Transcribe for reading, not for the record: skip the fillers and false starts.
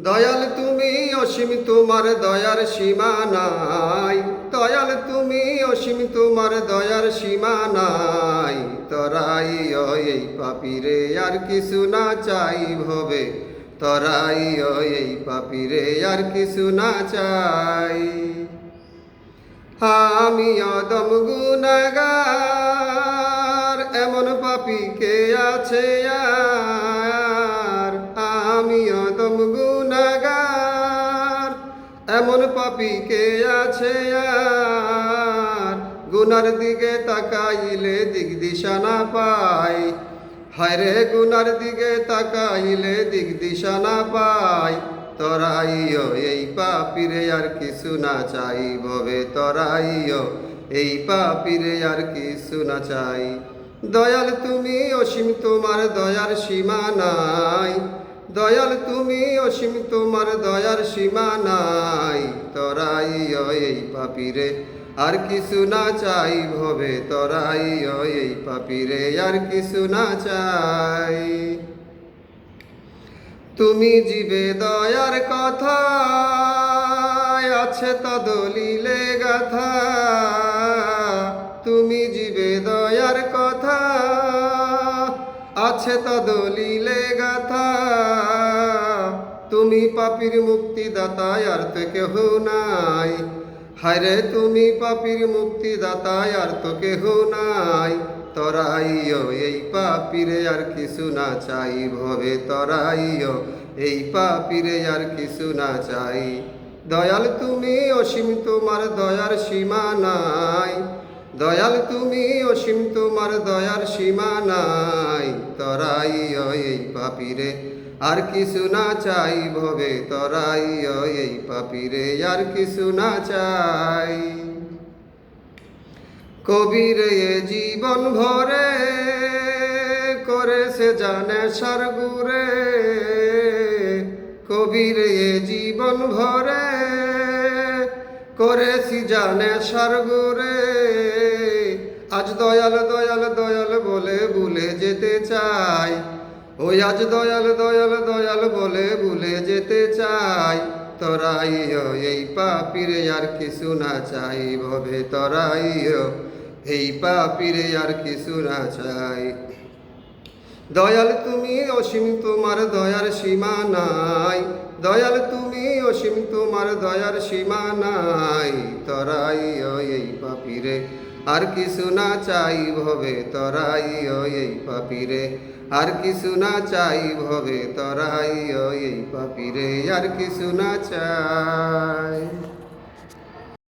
দয়াল তুমি অসীম, তোমার দয়ার সীমা নাই। দয়াল তুমি অসীম, তোমার দয়ার সীমা নাই। তরাই এই পাপীরে আর কিছু না চাই ভবে। তরাই এই পাপীরে আর কিছু না চাই। আমি অদম গুনাহগার, এমন পাপী কে আছে আর? আমি অদম গুনাহগার, এমন পাপী কে আছে আর? গুনার দিকে তাকাইলে দিক দিশা না পাই। হায়রে গুনার দিকে তাকাইলে দিক দিশা না পাই। তরাইও এই পাপীরে আর কিছু না চাই ভবে। তরাইও এই পাপীরে আর কিছু না চাই। দয়াল তুমি অসীম, তোমার দয়ার সীমা নাই। দয়াল তুমি অসীম, তোমার দয়ার সীমা নাই। তরাইও এই পাপীরে আর কিছু না চাই ভবে। তরাইও এই পাপীরে আর কিছু না চাই। তুমি জীবে দয়ার কথা, আছে তা দলিলে গাথা। তুমি জীবে দয়ার কথা, আছে তা দলিলে গাথা। তুমি পাপীর মুক্তিদাতা, আর তো কেহ নাই। হায়রে তুমি পাপীর মুক্তিদাতা, আর তো কেহ নাই। তরাইও এই পাপীরে আর কিছু না চাই ভবে। তরাইও এই পাপীরে আর কিছু না চাই। দয়াল তুমি অসীম, তোমার দয়ার সীমা নাই। দয়াল তুমি অসীম, তোমার দয়ার সীমা নাই। তরাইও এই পাপীরে আর কিছু না চাই ভবে। তরাইও এই পাপীরে আর কিছু না চাই। কবির এ জীবন ভরে করেছে জানে সারগুরে। কবির এ জীবন ভরে করেছি জানে সারগুরে। আজ দয়াল দয়াল দয়াল বলে ভুলে যেতে চাই। ওই আজ দয়াল দয়াল দয়াল বলে ভুলে যেতে চাই। তরাইও এই পাপীরে আর কিছু না চাই ভবে। তরাইও এই পাপীরে আর কিছু না চাই। দয়াল তুমি অসীম, তোমার দয়ার সীমা নাই। দয়াল তুমি অসীম, তোমার দয়ার সীমা নাই। তরাইও এই পাপীরে আর কিছু না চাই ভবে। তরাইও এই পাপীরে আর কিছু না চাই ভবে। তরাইও এই পাপীরে আর কিছু না চাই।